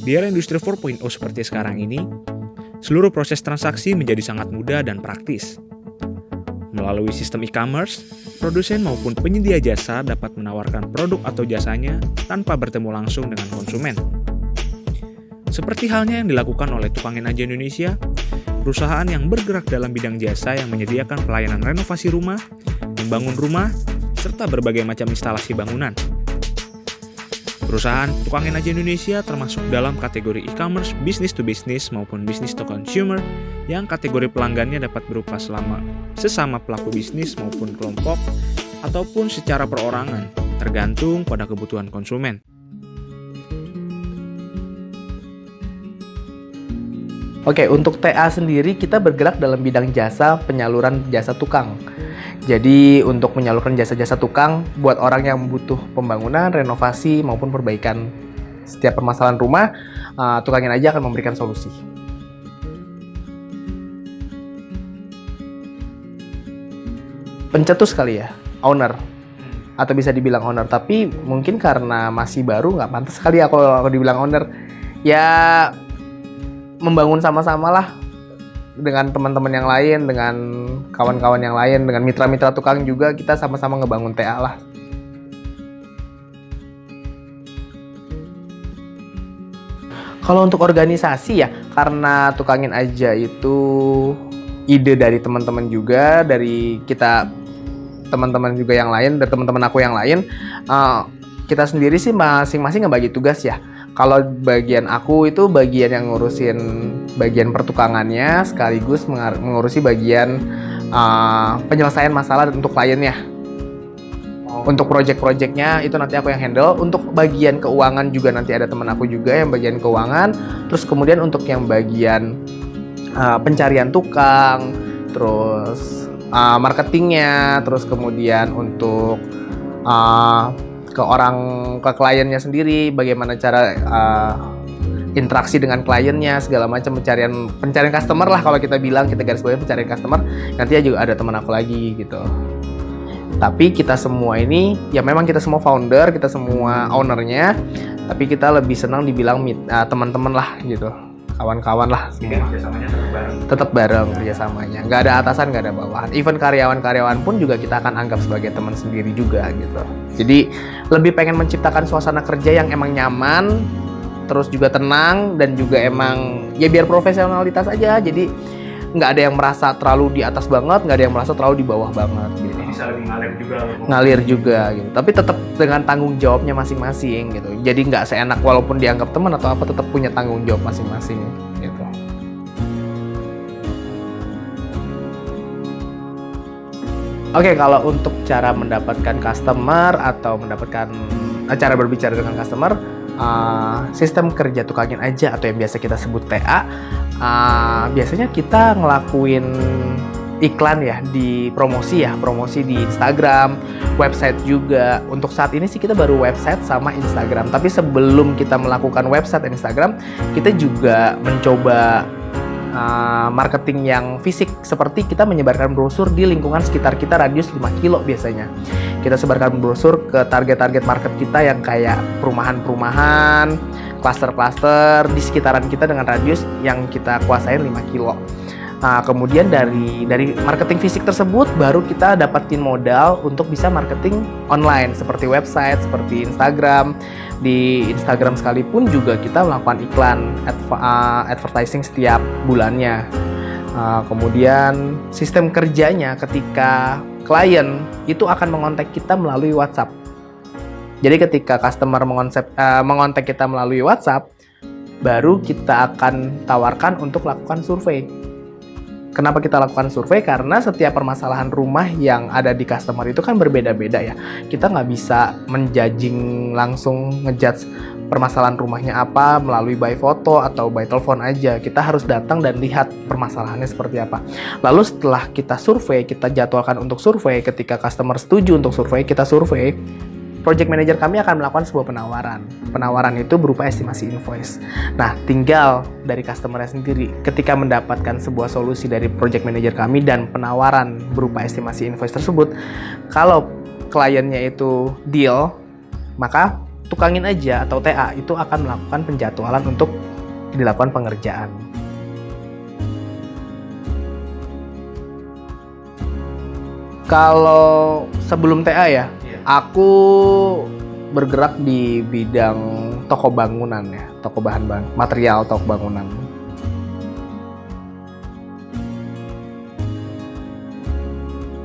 Di era industri 4.0 seperti sekarang ini, seluruh proses transaksi menjadi sangat mudah dan praktis. Melalui sistem e-commerce, produsen maupun penyedia jasa dapat menawarkan produk atau jasanya tanpa bertemu langsung dengan konsumen. Seperti halnya yang dilakukan oleh Tukangin Aja Indonesia, perusahaan yang bergerak dalam bidang jasa yang menyediakan pelayanan renovasi rumah, membangun rumah, serta berbagai macam instalasi bangunan. Perusahaan Tukangin Aja Indonesia termasuk dalam kategori e-commerce business to business maupun business to consumer yang kategori pelanggannya dapat berupa sesama pelaku bisnis maupun kelompok ataupun secara perorangan, tergantung pada kebutuhan konsumen. Oke, untuk TA sendiri kita bergerak dalam bidang jasa penyaluran jasa tukang. Jadi untuk menyalurkan jasa-jasa tukang buat orang yang butuh pembangunan, renovasi maupun perbaikan setiap permasalahan rumah, Tukangin Aja akan memberikan solusi. Pencetus kali ya, owner. Atau bisa dibilang owner, tapi mungkin karena masih baru nggak pantas sekali ya kalau dibilang owner. Ya membangun sama-sama lah dengan teman-teman yang lain, dengan kawan-kawan yang lain, dengan mitra-mitra tukang juga, kita sama-sama ngebangun TA lah. Kalau untuk organisasi ya, karena Tukangin Aja itu ide dari teman-teman juga, dari kita teman-teman juga yang lain, dari teman-teman aku yang lain, kita sendiri sih masing-masing ngebagi tugas ya. Kalau bagian aku itu bagian yang ngurusin bagian pertukangannya, sekaligus mengurusi bagian penyelesaian masalah untuk kliennya. Untuk project-projectnya itu nanti aku yang handle. Untuk bagian keuangan juga nanti ada teman aku juga yang bagian keuangan. Terus kemudian untuk yang bagian pencarian tukang, terus marketingnya, terus kemudian untuk ke kliennya sendiri, bagaimana cara interaksi dengan kliennya, segala macam pencarian customer lah, kalau kita bilang, kita garis bawahi pencarian customer. Nanti juga ada teman aku lagi gitu. Tapi kita semua ini ya memang kita semua founder, kita semua ownernya, tapi kita lebih senang dibilang teman-teman lah gitu, kawan-kawan lah semua. Tetap bareng kerjasamanya, nggak ada atasan, nggak ada bawahan. Even karyawan-karyawan pun juga kita akan anggap sebagai teman sendiri juga gitu. Jadi lebih pengen menciptakan suasana kerja yang emang nyaman, terus juga tenang, dan juga emang ya biar profesionalitas aja. Jadi nggak ada yang merasa terlalu di atas banget, nggak ada yang merasa terlalu di bawah banget gitu. Bisa lebih ngalir juga gitu, tapi tetap dengan tanggung jawabnya masing-masing gitu. Jadi nggak seenak walaupun dianggap teman atau apa, tetap punya tanggung jawab masing-masing gitu. Oke, kalau untuk cara mendapatkan customer atau cara berbicara dengan customer, sistem kerja Tukangin Aja atau yang biasa kita sebut TA, biasanya kita ngelakuin iklan ya, di promosi di Instagram, website juga. Untuk saat ini sih kita baru website sama Instagram, tapi sebelum kita melakukan website dan Instagram, kita juga mencoba marketing yang fisik, seperti kita menyebarkan brosur di lingkungan sekitar kita radius 5 kilo biasanya. Kita sebarkan brosur ke target-target market kita yang kayak perumahan-perumahan, klaster-klaster di sekitaran kita dengan radius yang kita kuasain 5 kilo. Nah, kemudian dari marketing fisik tersebut baru kita dapetin modal untuk bisa marketing online seperti website, seperti Instagram. Di Instagram sekalipun juga kita melakukan iklan advertising setiap bulannya. Kemudian sistem kerjanya ketika klien itu akan mengontak kita melalui WhatsApp. Jadi ketika customer mengontak kita melalui WhatsApp, baru kita akan tawarkan untuk lakukan survei. Kenapa kita lakukan survei? Karena setiap permasalahan rumah yang ada di customer itu kan berbeda-beda ya. Kita nggak bisa menjudging langsung, ngejudge permasalahan rumahnya apa melalui by foto atau by telepon aja. Kita harus datang dan lihat permasalahannya seperti apa. Lalu setelah kita survei, kita jadwalkan untuk survei, ketika customer setuju untuk survei, kita survei, project manager kami akan melakukan sebuah penawaran. Penawaran itu berupa estimasi invoice. Nah, tinggal dari customer-nya sendiri. Ketika mendapatkan sebuah solusi dari project manager kami dan penawaran berupa estimasi invoice tersebut, kalau kliennya itu deal, maka tukangin aja atau TA itu akan melakukan penjadwalan untuk dilakukan pengerjaan. Kalau sebelum TA ya, aku bergerak di bidang toko bangunan ya, toko bahan material toko bangunan.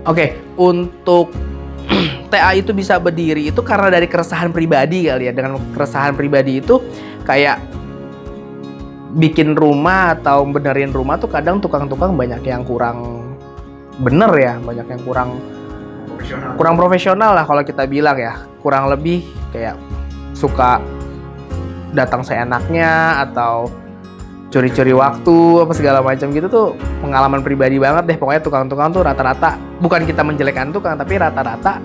Oke, untuk TA itu bisa berdiri itu karena dari keresahan pribadi kali ya. Dengan keresahan pribadi itu kayak bikin rumah atau benerin rumah tuh kadang tukang-tukang banyak yang kurang bener ya, banyak yang kurang profesional lah kalau kita bilang ya. Kurang lebih kayak suka datang seenaknya atau curi-curi waktu apa segala macam gitu tuh pengalaman pribadi banget deh. Pokoknya tukang-tukang tuh rata-rata, bukan kita menjelekkan tukang, tapi rata-rata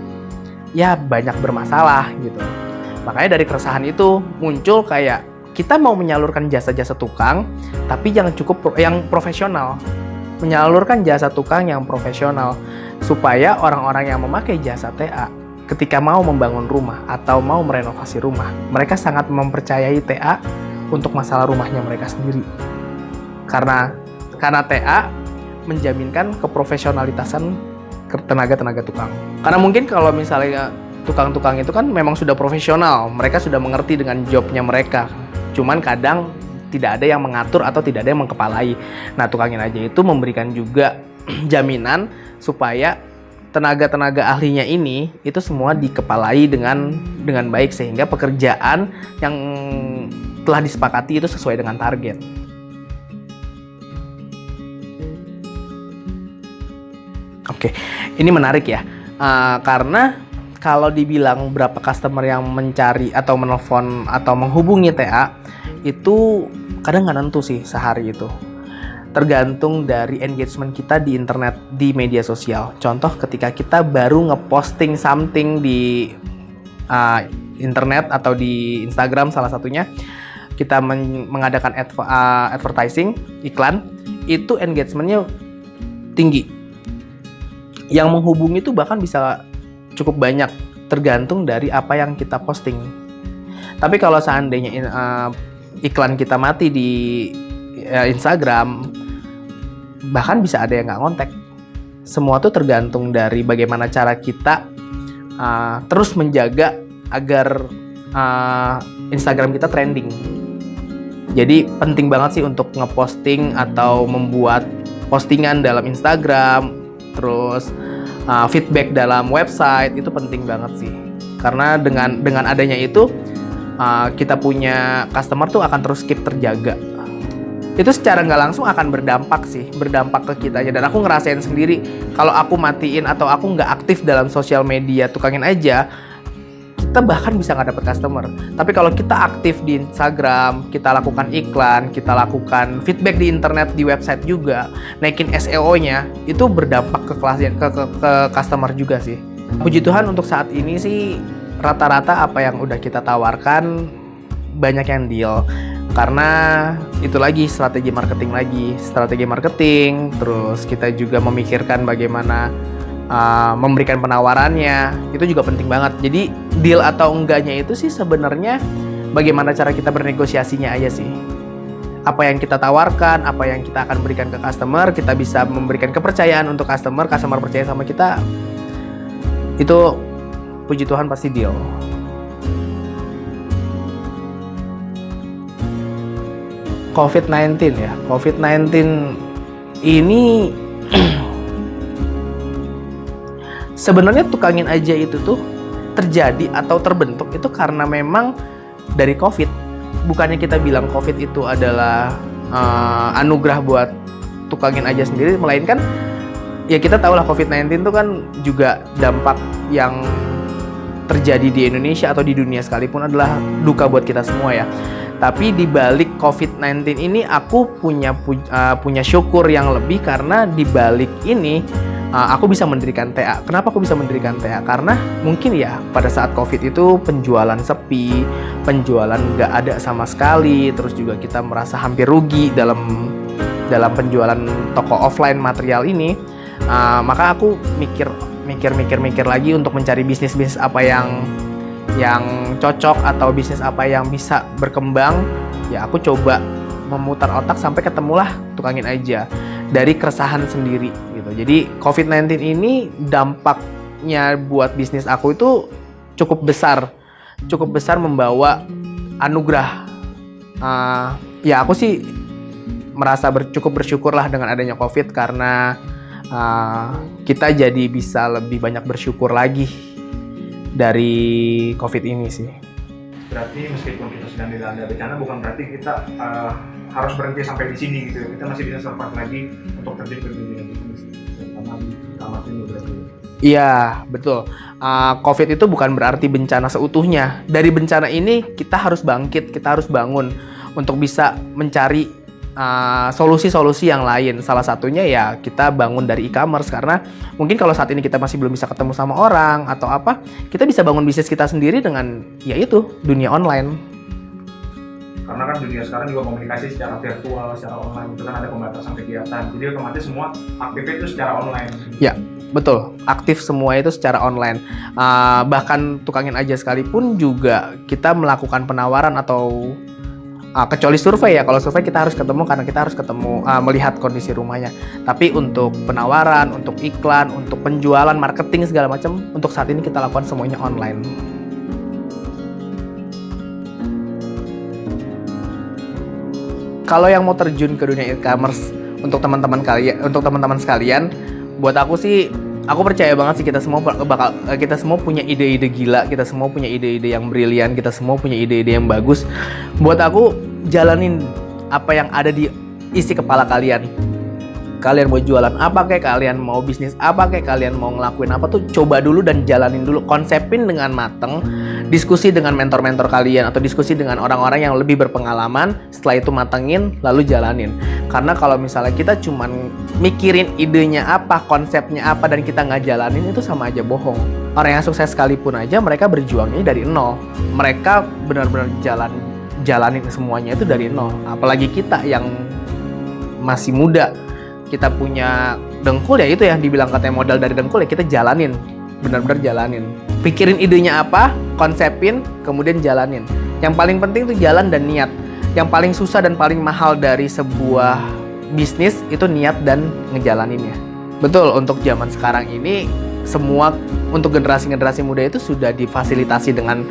ya banyak bermasalah gitu. Makanya dari keresahan itu muncul kayak kita mau menyalurkan jasa-jasa tukang tapi yang profesional. Menyalurkan jasa tukang yang profesional supaya orang-orang yang memakai jasa TA ketika mau membangun rumah atau mau merenovasi rumah, mereka sangat mempercayai TA untuk masalah rumahnya mereka sendiri. Karena TA menjaminkan keprofesionalitasan tenaga-tenaga tukang. Karena mungkin kalau misalnya tukang-tukang itu kan memang sudah profesional, mereka sudah mengerti dengan jobnya mereka. Cuman kadang tidak ada yang mengatur atau tidak ada yang mengkepalai. Nah, tukangin aja itu memberikan juga jaminan supaya tenaga-tenaga ahlinya ini itu semua dikepalai dengan baik sehingga pekerjaan yang telah disepakati itu sesuai dengan target. Oke, ini menarik ya, karena kalau dibilang berapa customer yang mencari atau menelpon atau menghubungi TA itu kadang nggak nentu sih sehari itu. Tergantung dari engagement kita di internet, di media sosial. Contoh ketika kita baru ngeposting something di internet atau di Instagram salah satunya, kita mengadakan advertising, iklan, itu engagementnya tinggi. Yang menghubungi itu bahkan bisa cukup banyak, tergantung dari apa yang kita posting. Tapi kalau seandainya iklan kita mati di Instagram, bahkan bisa ada yang nggak ngontek. Semua tuh tergantung dari bagaimana cara kita terus menjaga agar Instagram kita trending. Jadi penting banget sih untuk ngeposting atau membuat postingan dalam Instagram, terus feedback dalam website itu penting banget sih. Karena dengan adanya itu kita punya customer tuh akan terus keep terjaga. Itu secara nggak langsung akan berdampak ke kitanya. Dan aku ngerasain sendiri kalau aku matiin atau aku nggak aktif dalam sosial media tukangin aja, kita bahkan bisa nggak dapet customer. Tapi kalau kita aktif di Instagram, kita lakukan iklan, kita lakukan feedback di internet, di website juga, naikin SEO-nya, itu berdampak ke customer juga sih. Puji Tuhan untuk saat ini sih rata-rata apa yang udah kita tawarkan banyak yang deal. Karena itu lagi strategi marketing, terus kita juga memikirkan bagaimana memberikan penawarannya, itu juga penting banget. Jadi deal atau enggaknya itu sih sebenarnya bagaimana cara kita bernegosiasinya aja sih. Apa yang kita tawarkan, apa yang kita akan berikan ke customer, kita bisa memberikan kepercayaan untuk customer percaya sama kita, itu puji Tuhan pasti deal. COVID-19 ya, COVID-19 ini sebenarnya tukangin aja itu tuh terjadi atau terbentuk itu karena memang dari COVID. Bukannya kita bilang COVID itu adalah anugerah buat tukangin aja sendiri, melainkan ya kita tahu lah COVID-19 itu kan juga dampak yang terjadi di Indonesia atau di dunia sekalipun adalah duka buat kita semua ya. Tapi di balik COVID-19 ini aku punya syukur yang lebih karena di balik ini aku bisa mendirikan TA. Kenapa aku bisa mendirikan TA? Karena mungkin ya pada saat COVID itu penjualan sepi, penjualan nggak ada sama sekali, terus juga kita merasa hampir rugi dalam penjualan toko offline material ini. Maka aku mikir lagi untuk mencari bisnis apa yang yang cocok atau bisnis apa yang bisa berkembang, ya aku coba memutar otak sampai ketemulah tukangin aja dari keresahan sendiri gitu. Jadi COVID-19 ini dampaknya buat bisnis aku itu cukup besar membawa anugerah. Ya aku sih merasa cukup bersyukur lah dengan adanya COVID, karena kita jadi bisa lebih banyak bersyukur lagi dari COVID ini sih. Berarti meskipun kita sedang dilanda bencana, bukan berarti kita harus berhenti sampai di sini gitu. Kita masih bisa survive lagi untuk terjun ke dunia bisnis, terutama di e-commerce ini berarti. Iya, betul. COVID itu bukan berarti bencana seutuhnya. Dari bencana ini kita harus bangkit, kita harus bangun untuk bisa mencari solusi-solusi yang lain. Salah satunya ya kita bangun dari e-commerce, karena mungkin kalau saat ini kita masih belum bisa ketemu sama orang atau apa, kita bisa bangun bisnis kita sendiri dengan yaitu dunia online. Karena kan dunia sekarang juga komunikasi secara virtual, secara online, itu kan ada pembatasan kegiatan. Jadi otomatis semua aktifnya itu secara online. Ya, betul. Aktif semua itu secara online. Bahkan tukangin aja sekalipun juga kita melakukan penawaran atau kecuali survei ya. Kalau survei kita harus ketemu, karena kita harus ketemu melihat kondisi rumahnya. Tapi untuk penawaran, untuk iklan, untuk penjualan, marketing segala macam, untuk saat ini kita lakukan semuanya online. Kalau yang mau terjun ke dunia e-commerce, untuk teman-teman sekalian, buat aku sih, aku percaya banget sih kita semua punya ide-ide gila, kita semua punya ide-ide yang brilian, kita semua punya ide-ide yang bagus. Buat aku, jalanin apa yang ada di isi kepala kalian. Kalian mau jualan apa kayak, kalian mau bisnis apa kayak, kalian mau ngelakuin apa tuh, coba dulu dan jalanin dulu, konsepin dengan mateng, diskusi dengan mentor-mentor kalian atau diskusi dengan orang-orang yang lebih berpengalaman. Setelah itu matengin, lalu jalanin. Karena kalau misalnya kita cuman mikirin idenya apa, konsepnya apa, dan kita nggak jalanin, itu sama aja bohong. Orang yang sukses sekalipun aja mereka berjuangnya dari nol. Mereka benar-benar jalanin semuanya itu dari nol. Apalagi kita yang masih muda, kita punya dengkul, ya itu yang dibilang katanya modal dari dengkul, ya kita jalanin, benar-benar jalanin. Pikirin idenya apa, konsepin, kemudian jalanin. Yang paling penting itu jalan dan niat. Yang paling susah dan paling mahal dari sebuah bisnis itu niat dan ngejalaninnya. Betul, untuk zaman sekarang ini semua untuk generasi-generasi muda itu sudah difasilitasi dengan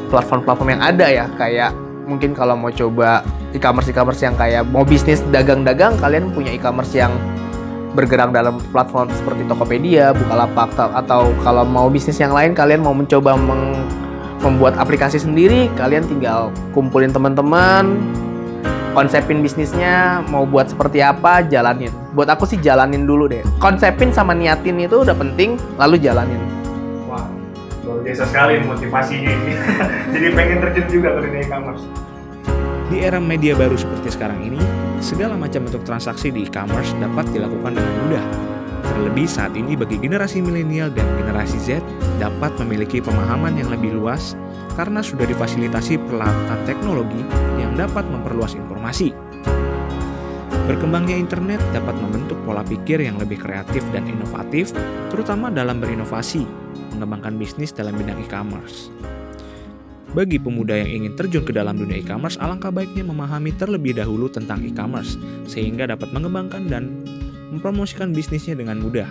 platform-platform yang ada ya. Kayak mungkin kalau mau coba e-commerce yang kayak mau bisnis dagang-dagang, kalian punya e-commerce yang bergerak dalam platform seperti Tokopedia, Bukalapak, atau kalau mau bisnis yang lain, kalian mau mencoba membuat aplikasi sendiri, kalian tinggal kumpulin teman-teman, konsepin bisnisnya, mau buat seperti apa, jalanin. Buat aku sih jalanin dulu deh. Konsepin sama niatin itu udah penting, lalu jalanin. Wah, luar biasa sekali motivasinya ini. Jadi pengen terjun juga ke dunia e-commerce. Di era media baru seperti sekarang ini, segala macam bentuk transaksi di e-commerce dapat dilakukan dengan mudah. Terlebih saat ini bagi generasi milenial dan generasi Z dapat memiliki pemahaman yang lebih luas karena sudah difasilitasi peralatan teknologi yang dapat memperluas informasi. Berkembangnya internet dapat membentuk pola pikir yang lebih kreatif dan inovatif, terutama dalam berinovasi, mengembangkan bisnis dalam bidang e-commerce. Bagi pemuda yang ingin terjun ke dalam dunia e-commerce, alangkah baiknya memahami terlebih dahulu tentang e-commerce, sehingga dapat mengembangkan dan mempromosikan bisnisnya dengan mudah.